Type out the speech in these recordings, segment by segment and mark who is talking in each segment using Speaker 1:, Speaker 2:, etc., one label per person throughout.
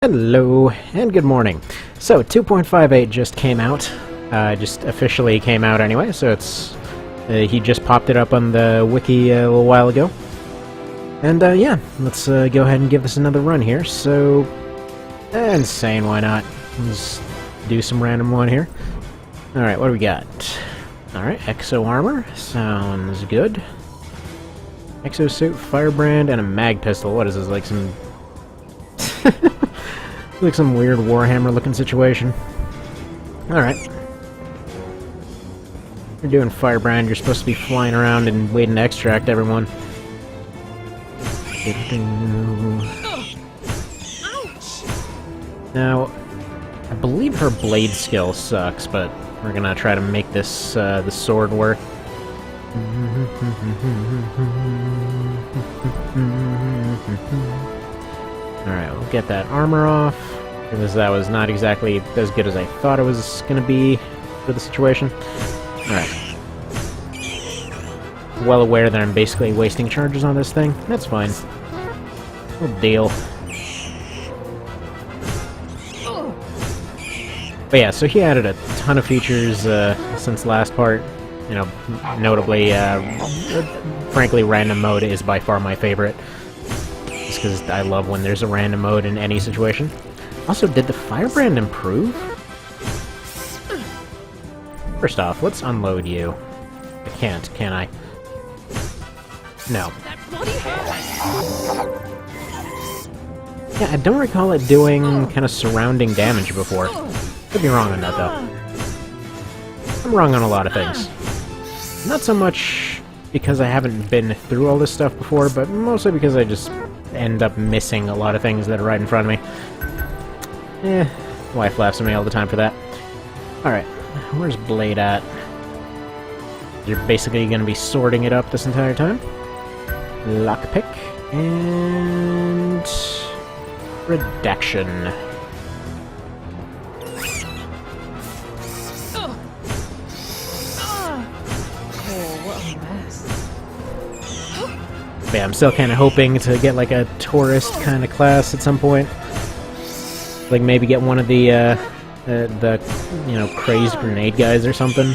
Speaker 1: Hello, and good morning. So, 2.58 just came out. Just officially came out anyway, so it's... he just popped it up on the wiki a little while ago. And, yeah, let's go ahead and give this another run here. So, insane, why not? Let's do some random one here. Alright, what do we got? Alright, Exo Armor. Sounds good. Exosuit, Firebrand, and a Mag Pistol. What is this, like some... like some weird Warhammer-looking situation. Alright. You're doing Firebrand, you're supposed to be flying around and waiting to extract everyone. Now, I believe her blade skill sucks, but we're gonna try to make this, the sword work. Alright, we'll get that armor off, because that was not exactly as good as I thought it was gonna be for the situation. Alright. Well aware that I'm basically wasting charges on this thing. That's fine. No deal. But yeah, so he added a ton of features since last part. You know, notably, frankly, random mode is by far my favorite. Just because I love when there's a random mode in any situation. Also, did the Firebrand improve? First off, let's unload you. I can't, can I? No. Yeah, I don't recall it doing kind of surrounding damage before. Could be wrong on that, though. I'm wrong on a lot of things. Not so much because I haven't been through all this stuff before, but mostly because I just end up missing a lot of things that are right in front of me. Wife laughs at me all the time for that. Alright, where's Blade at? You're basically going to be sorting it up this entire time. Lockpick, and... Redaction. Yeah, I'm still kind of hoping to get like a tourist kind of class at some point. Like maybe get one of the you know, crazed grenade guys or something.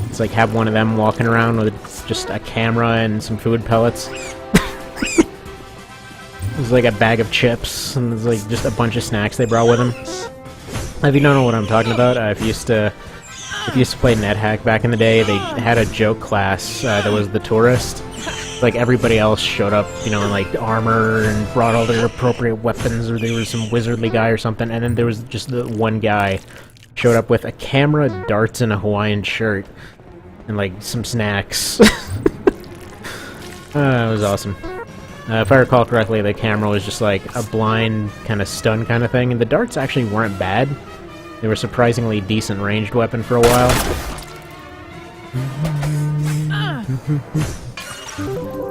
Speaker 1: It's like have one of them walking around with just a camera and some food pellets. There's like a bag of chips and there's like just a bunch of snacks they brought with them. If you don't know what I'm talking about, if you used to play NetHack back in the day, they had a joke class that was the tourist. Like, everybody else showed up, you know, in, like, armor and brought all their appropriate weapons, or there was some wizardly guy or something, and then there was just the one guy showed up with a camera, darts, and a Hawaiian shirt, and, like, some snacks. It was awesome. If I recall correctly, the camera was just, like, a blind, kind of stun kind of thing, and the darts actually weren't bad. They were a surprisingly decent ranged weapon for a while.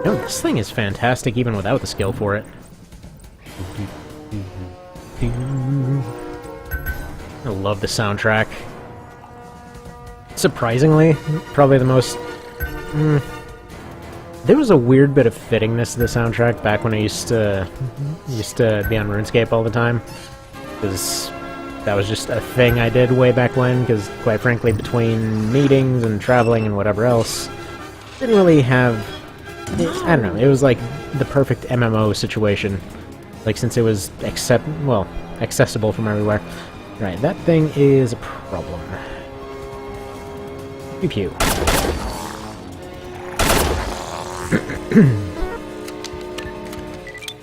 Speaker 1: No, this thing is fantastic even without the skill for it. I love the soundtrack. Surprisingly, probably the most... There was a weird bit of fittingness to the soundtrack back when I used to be on RuneScape all the time. Because that was just a thing I did way back when, because quite frankly, between meetings and traveling and whatever else, didn't really have... I don't know, it was like the perfect MMO situation. Like, since it was accessible from everywhere. Right, that thing is a problem. Pew pew.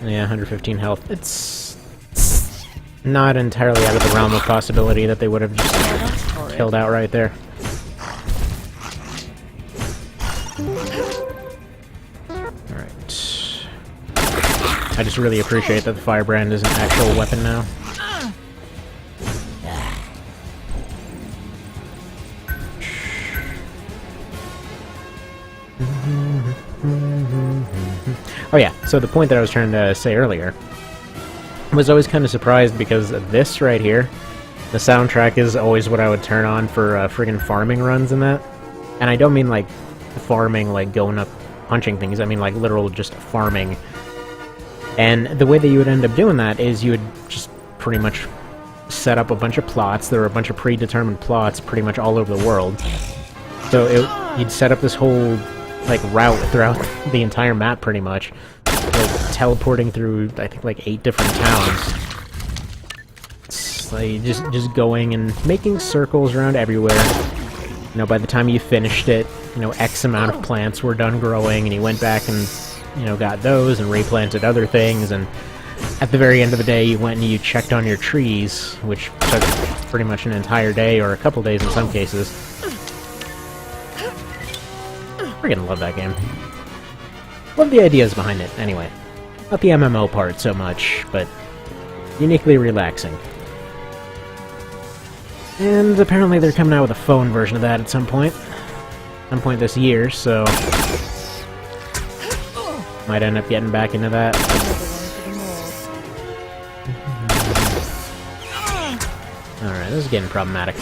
Speaker 1: Yeah, 115 health. It's not entirely out of the realm of possibility that they would have just killed outright there. I just really appreciate that the Firebrand is an actual weapon now. Oh yeah, so the point that I was trying to say earlier was I was kind of surprised because this right here, the soundtrack is always what I would turn on for friggin' farming runs and that. And I don't mean like farming, like going up punching things, I mean like literal just farming. And the way that you would end up doing that is you would just pretty much set up a bunch of plots. There were a bunch of predetermined plots pretty much all over the world. So you'd set up this whole like route throughout the entire map pretty much, like teleporting through I think like 8 different towns. It's like just going and making circles around everywhere. You know, by the time you finished it, you know, X amount of plants were done growing, and you went back and, you know, got those and replanted other things, and at the very end of the day, you went and you checked on your trees, which took pretty much an entire day, or a couple days in some cases. Freaking love that game. Love the ideas behind it, anyway. Not the MMO part so much, but uniquely relaxing. And apparently they're coming out with a phone version of that at some point. Some point this year, so might end up getting back into that. Alright, this is getting problematic.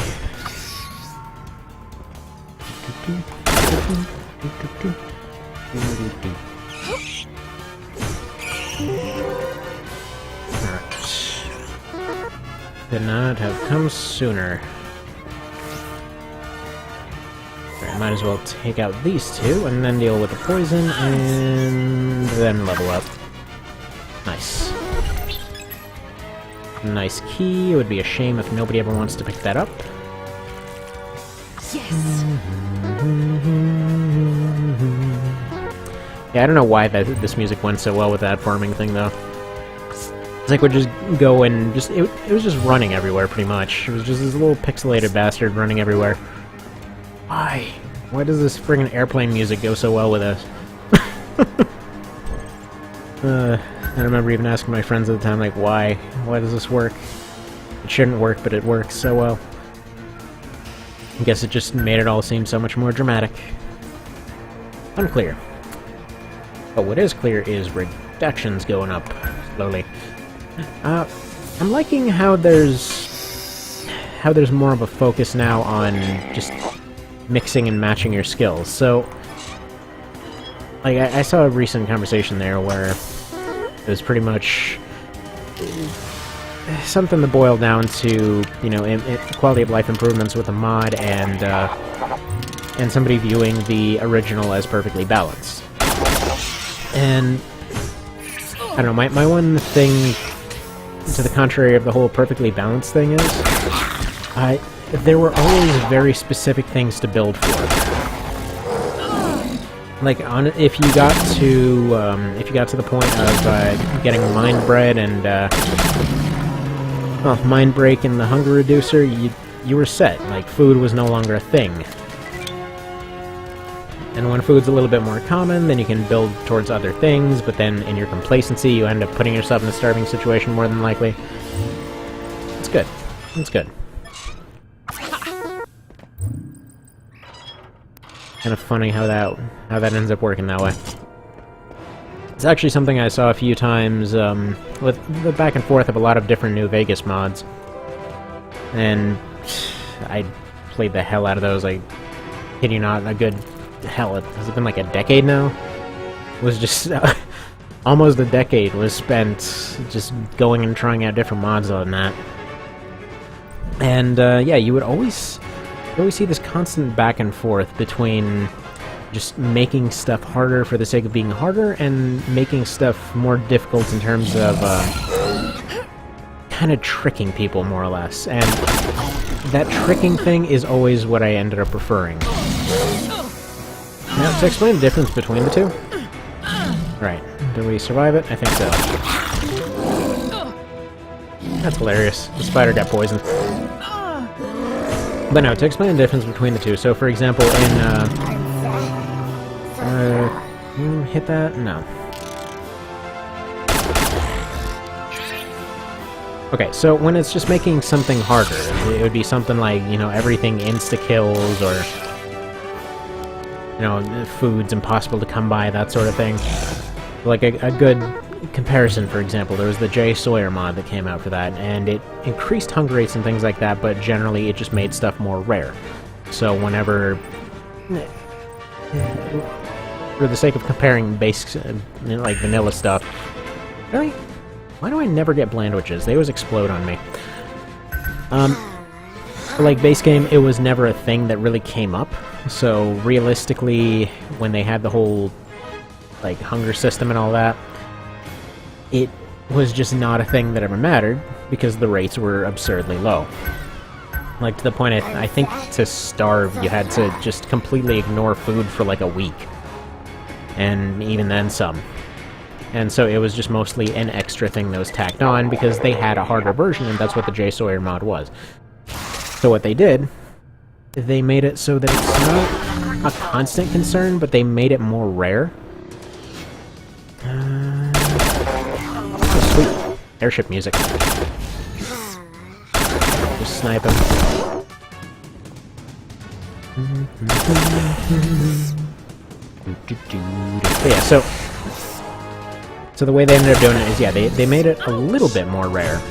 Speaker 1: Could not have come sooner. Alright, might as well take out these two, and then deal with the poison, and then level up. Nice. Nice key. It would be a shame if nobody ever wants to pick that up.
Speaker 2: Yes!
Speaker 1: Yeah, I don't know why this music went so well with that farming thing, though. It's like we'd just go and just... It was just running everywhere, pretty much. It was just this little pixelated bastard running everywhere. Why? Why does this friggin' airplane music go so well with us? I remember even asking my friends at the time, like, why? Why does this work? It shouldn't work, but it works so well. I guess it just made it all seem so much more dramatic. Unclear. But what is clear is reductions going up slowly. I'm liking how there's more of a focus now on just mixing and matching your skills. So, like, I saw a recent conversation there where it was pretty much something that boiled down to, you know, quality of life improvements with a mod and somebody viewing the original as perfectly balanced. And I don't know, my one thing to the contrary of the whole perfectly balanced thing is, there were always very specific things to build for. Like, if you got to the point of getting Mind Bread and Mind Break and the Hunger Reducer, you were set. Like, food was no longer a thing. And when food's a little bit more common, then you can build towards other things, but then in your complacency, you end up putting yourself in a starving situation more than likely. It's good. It's good. Kind of funny how that ends up working that way. It's actually something I saw a few times with the back and forth of a lot of different New Vegas mods. And I played the hell out of those, like, kid you not, a good... Hell, has it been like a decade now? It was just... almost a decade was spent just going and trying out different mods on that. And, yeah, you would always see this constant back and forth between just making stuff harder for the sake of being harder and making stuff more difficult in terms of, kind of tricking people, more or less. And that tricking thing is always what I ended up preferring. Now, to explain the difference between the two... Right, do we survive it? I think so. That's hilarious. The spider got poisoned. But no, to explain the difference between the two, so for example in, hit that? No. Okay, so when it's just making something harder, it would be something like, you know, everything insta-kills, or... you know, food's impossible to come by, that sort of thing. Like a good comparison, for example, there was the J. Sawyer mod that came out for that, and it increased hunger rates and things like that, but generally it just made stuff more rare. So whenever... for the sake of comparing basic, like vanilla stuff... Really? Why do I never get blandwiches? They always explode on me. For, like, base game, it was never a thing that really came up. So, realistically, when they had the whole, like, hunger system and all that, it was just not a thing that ever mattered, because the rates were absurdly low. Like, to the point, I think to starve, you had to just completely ignore food for, like, a week. And even then some. And so it was just mostly an extra thing that was tacked on, because they had a harder version, and that's what the J. Sawyer mod was. So what they did, they made it so that it's not a constant concern, but they made it more rare. Oh, sweet. Airship music. Just snipe him. But yeah, so the way they ended up doing it is, yeah, they made it a little bit more rare.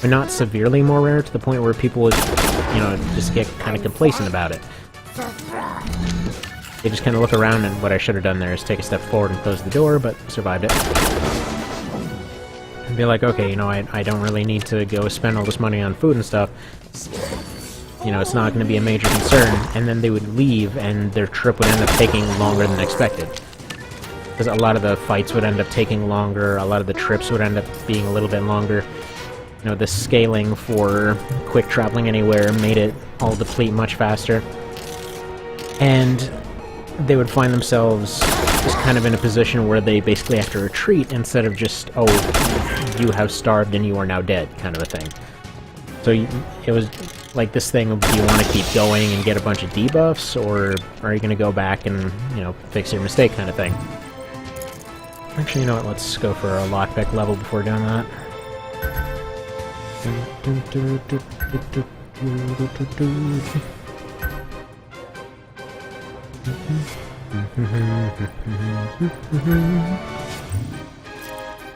Speaker 1: But not severely more rare, to the point where people would, you know, just get kind of complacent about it. They just kind of look around, and what I should have done there is take a step forward and close the door, but survived it. And be like, okay, you know, I don't really need to go spend all this money on food and stuff. You know, it's not going to be a major concern. And then they would leave, and their trip would end up taking longer than expected. Because a lot of the fights would end up taking longer, a lot of the trips would end up being a little bit longer. You know, the scaling for quick traveling anywhere made it all deplete much faster. And they would find themselves just kind of in a position where they basically have to retreat instead of just, oh, you have starved and you are now dead, kind of a thing. So it was like this thing of, do you want to keep going and get a bunch of debuffs, or are you going to go back and, you know, fix your mistake kind of thing? Actually, you know what, let's go for a lockpick level before doing that.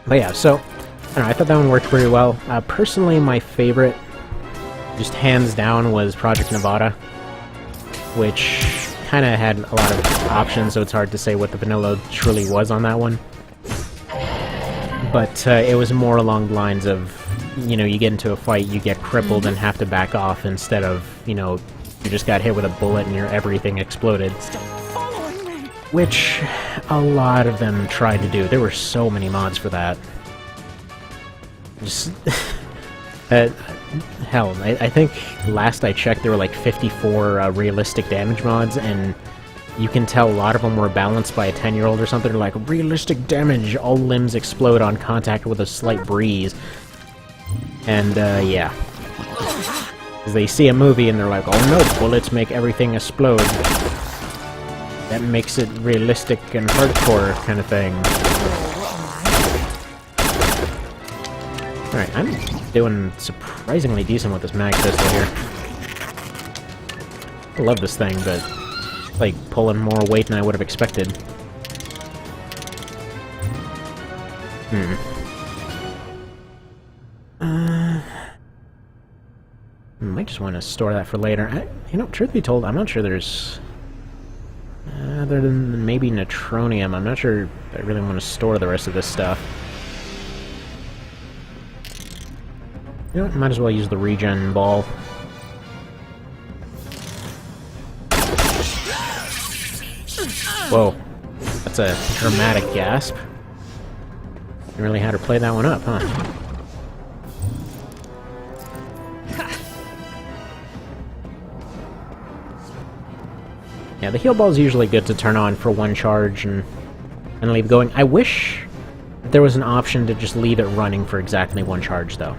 Speaker 1: But yeah, so, I don't know, I thought that one worked pretty well. Personally, my favorite, just hands down, was Project Nevada, which kind of had a lot of options, so it's hard to say what the vanilla truly was on that one. But it was more along the lines of, you know, you get into a fight, you get crippled and have to back off, instead of, you know, you just got hit with a bullet and your everything exploded. Which a lot of them tried to do. There were so many mods for that. Just... hell, I think last I checked there were like 54 realistic damage mods, and you can tell a lot of them were balanced by a 10-year-old or something. They're like, realistic damage, all limbs explode on contact with a slight breeze. And, yeah. Because they see a movie and they're like, oh no, bullets make everything explode. That makes it realistic and hardcore kind of thing. Alright, I'm doing surprisingly decent with this mag pistol here. I love this thing, but it's like pulling more weight than I would have expected. Might just want to store that for later. You know, truth be told, I'm not sure there's... other than maybe Neutronium, I'm not sure I really want to store the rest of this stuff. You know what, might as well use the regen ball. Whoa, that's a dramatic gasp. You really had to play that one up, huh? Yeah, the heal ball is usually good to turn on for one charge and leave going. I wish there was an option to just leave it running for exactly one charge, though.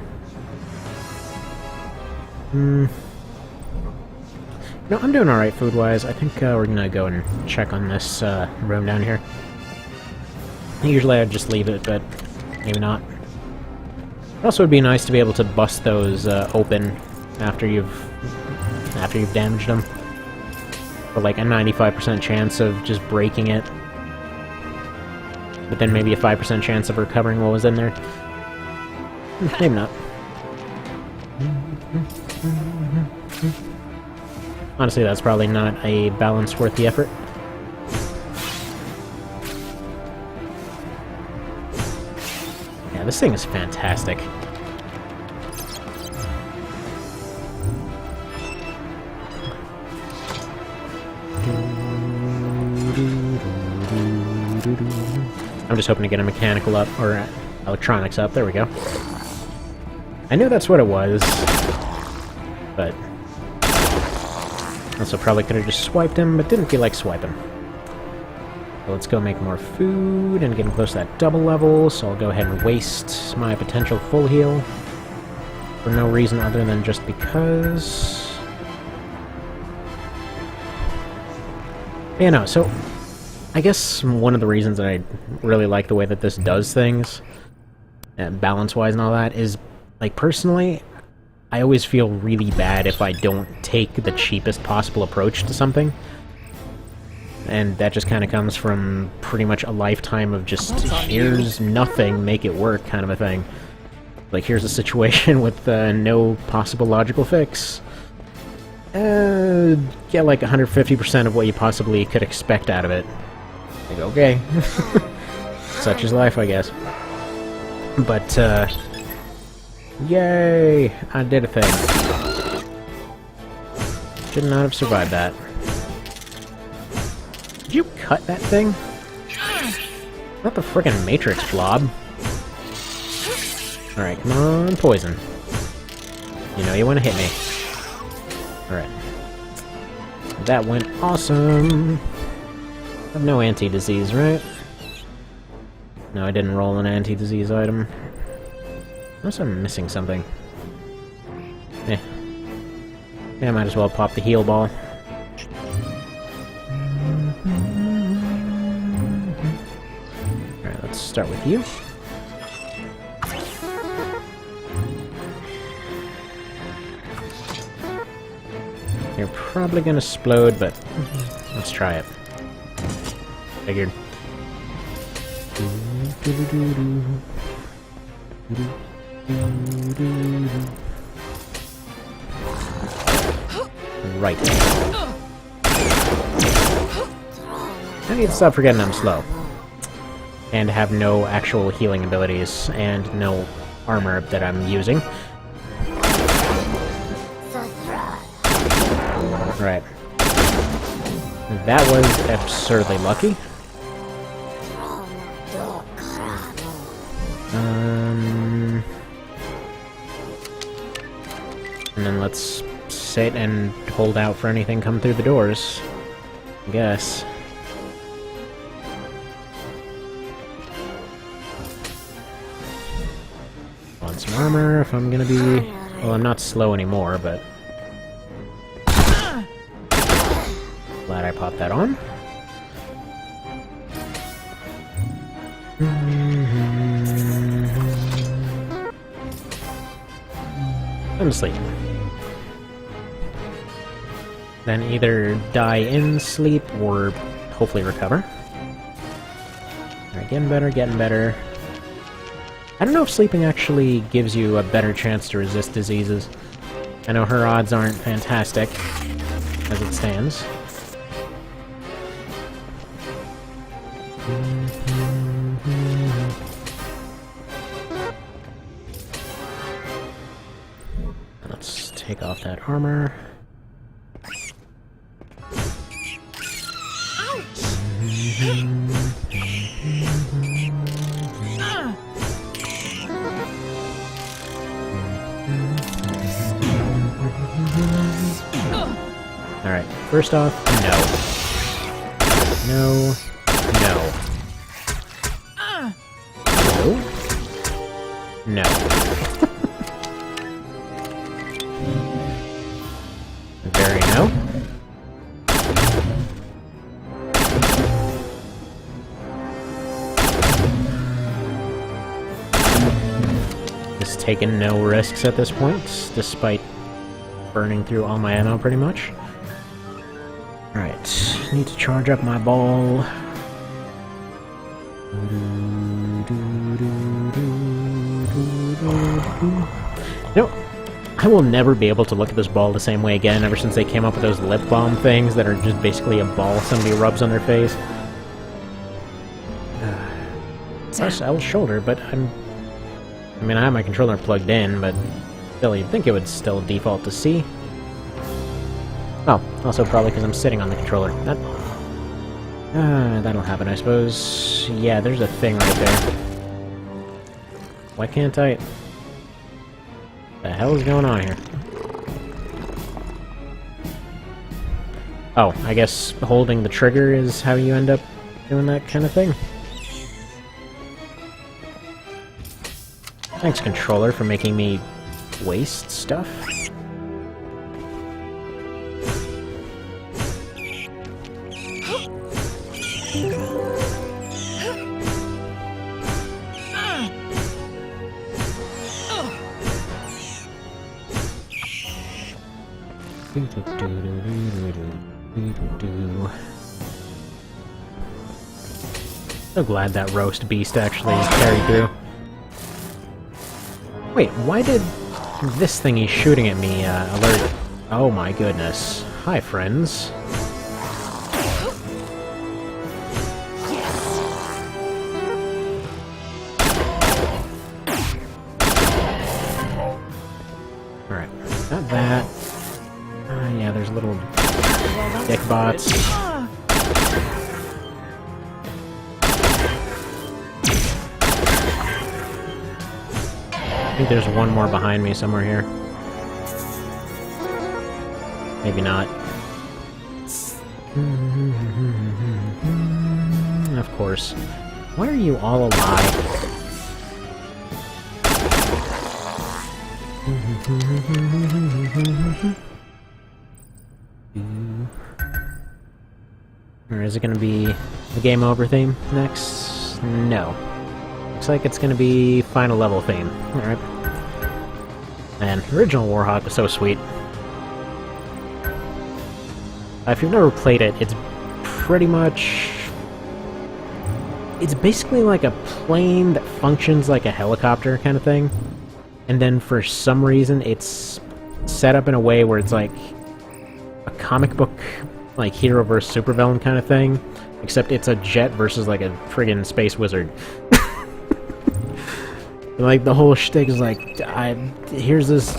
Speaker 1: No, I'm doing alright food-wise. I think we're gonna go and check on this room down here. Usually I'd just leave it, but maybe not. It also would be nice to be able to bust those open after you've damaged them. For like a 95% chance of just breaking it. But then maybe a 5% chance of recovering what was in there. Maybe not. Honestly, that's probably not a balance worth the effort. Yeah, this thing is fantastic. I'm just hoping to get a mechanical up, or electronics up. There we go. I knew that's what it was, but also probably could have just swiped him, but didn't feel like swiping. So let's go make more food and getting close to that double level, so I'll go ahead and waste my potential full heal for no reason other than just because. You know, so I guess one of the reasons that I really like the way that this does things, balance-wise and all that, is, like, personally, I always feel really bad if I don't take the cheapest possible approach to something. And that just kind of comes from pretty much a lifetime of just, here's nothing, make it work kind of a thing. Like, here's a situation with no possible logical fix. Get like 150% of what you possibly could expect out of it. Like, okay. Such is life, I guess. But, yay! I did a thing. Should not have survived that. Did you cut that thing? Not the frickin' Matrix blob. Alright, come on, poison. You know you want to hit me. Alright. That went awesome. I have no anti-disease, right? No, I didn't roll an anti-disease item. Unless I'm missing something. Eh. Yeah, I might as well pop the heal ball. Alright, let's start with you. You're probably gonna explode, but let's try it. Figured. Right. I need to stop forgetting I'm slow. And have no actual healing abilities, and no armor that I'm using. Right. That was absurdly lucky. And then let's sit and hold out for anything coming through the doors, I guess. Want some armor if I'm gonna be... Well, I'm not slow anymore, but... Glad I popped that on. I'm asleep. Then either die in sleep or hopefully recover. Alright, getting better, getting better. I don't know if sleeping actually gives you a better chance to resist diseases. I know her odds aren't fantastic, as it stands. Let's take off that armor. Alright, first off, no. No. No. No. No. Very no. Just taking no risks at this point, despite burning through all my ammo pretty much. Alright, need to charge up my ball. You know, I will never be able to look at this ball the same way again ever since they came up with those lip balm things that are just basically a ball somebody rubs on their face. Plus L's shoulder, but I'm I mean, I have my controller plugged in, but still, you'd think it would still default to C. Oh, also probably because I'm sitting on the controller. That'll happen, I suppose. Yeah, there's a thing right there. Why can't I... The hell is going on here? Oh, I guess holding the trigger is how you end up doing that kind of thing? Thanks, controller, for making me waste stuff. So glad that roast beast actually carried through. Wait, why did this thingy shooting at me alert? Oh my goodness. Hi, friends. Alright, got that. Yeah, there's little dick bots. I think there's one more behind me somewhere here. Maybe not. Of course. Why are you all alive? Or is it gonna be the game over theme next? No. Looks like it's gonna be final level theme. Alright. Man, original Warhawk was so sweet. If you've never played it, it's pretty much... It's basically like a plane that functions like a helicopter kind of thing. And then for some reason, it's set up in a way where it's like a comic book, like hero versus supervillain kind of thing. Except it's a jet versus like a friggin' space wizard. Like, the whole shtick is like, here's this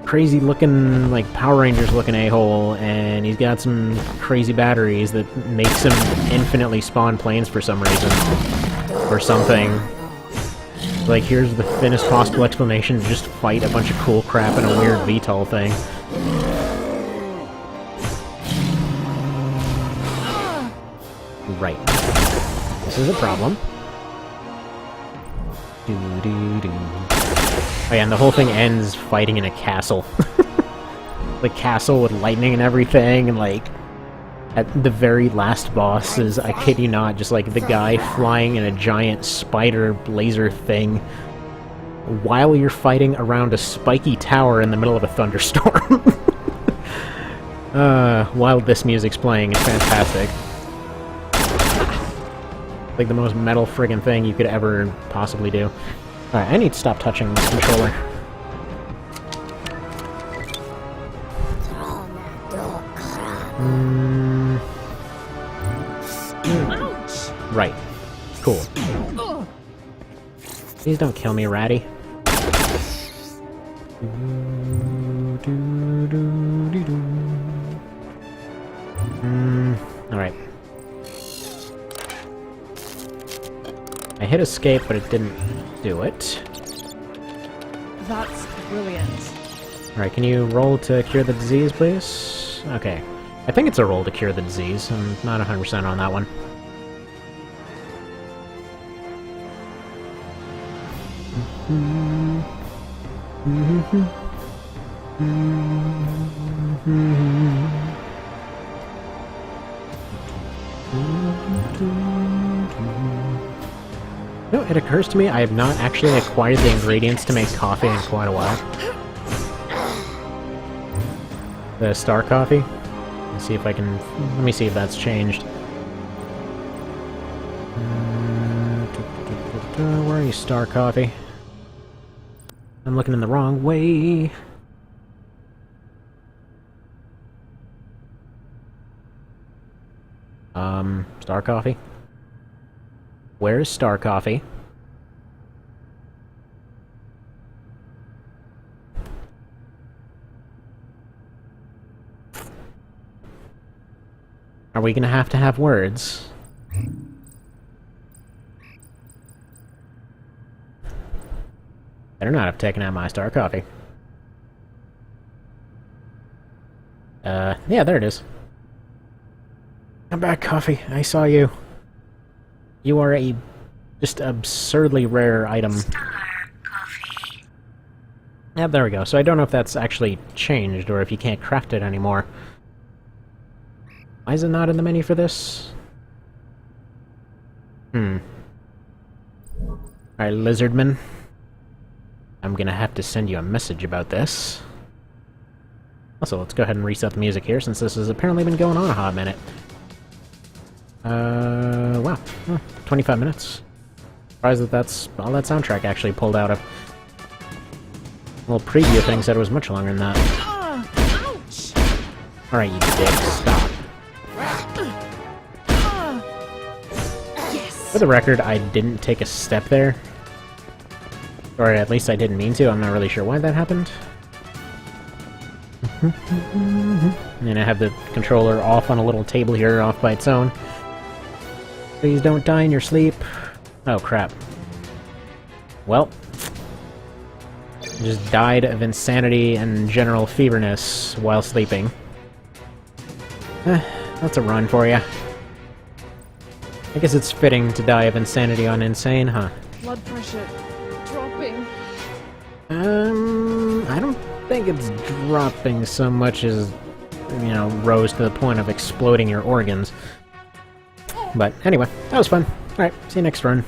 Speaker 1: crazy-looking, like, Power Rangers-looking a-hole, and he's got some crazy batteries that makes him infinitely spawn planes for some reason. Or something. Like, here's the thinnest possible explanation to just fight a bunch of cool crap in a weird VTOL thing. Right. This is a problem. Oh yeah, and the whole thing ends fighting in a castle. The castle with lightning and everything, and like, at the very last boss is, I kid you not, just like the guy flying in a giant spider laser thing while you're fighting around a spiky tower in the middle of a thunderstorm. While this music's playing, it's fantastic. Like the most metal friggin' thing you could ever possibly do. Alright, I need to stop touching this controller. Right. Cool. Please don't kill me, Ratty. Alright. I hit escape, but it didn't do it.
Speaker 2: That's brilliant.
Speaker 1: Alright, can you roll to cure the disease, please? Okay. I think it's a roll to cure the disease. I'm not 100% on that one. No, it occurs to me I have not actually acquired the ingredients to make coffee in quite a while. The star coffee? Let's see if I can... Let me see if that's changed. Where are you, star coffee? I'm looking in the wrong way. Star coffee? Where's star coffee? Are we gonna have to have words? Better not have taken out my star coffee. Yeah, there it is. I'm back, coffee. I saw you. You are a just absurdly rare item. Yeah, there we go. So I don't know if that's actually changed, or if you can't craft it anymore. Why is it not in the menu for this? Alright, Lizardman. I'm gonna have to send you a message about this. Also, let's go ahead and reset the music here, since this has apparently been going on a hot minute. Wow. 25 minutes. Surprised that that's all that soundtrack actually pulled out of. A little preview thing said it was much longer than that.
Speaker 2: Ouch!
Speaker 1: Alright, you dick, stop.
Speaker 2: Yes!
Speaker 1: For the record, I didn't take a step there. Or at least I didn't mean to, I'm not really sure why that happened. And I have the controller off on a little table here, off by its own. Please don't die in your sleep. Oh, crap. Well. I just died of insanity and general feverness while sleeping. That's a run for you. I guess it's fitting to die of insanity on insane, huh?
Speaker 2: Blood pressure dropping.
Speaker 1: I don't think it's dropping so much as, you know, rose to the point of exploding your organs. But anyway, that was fun. Alright, see you next run.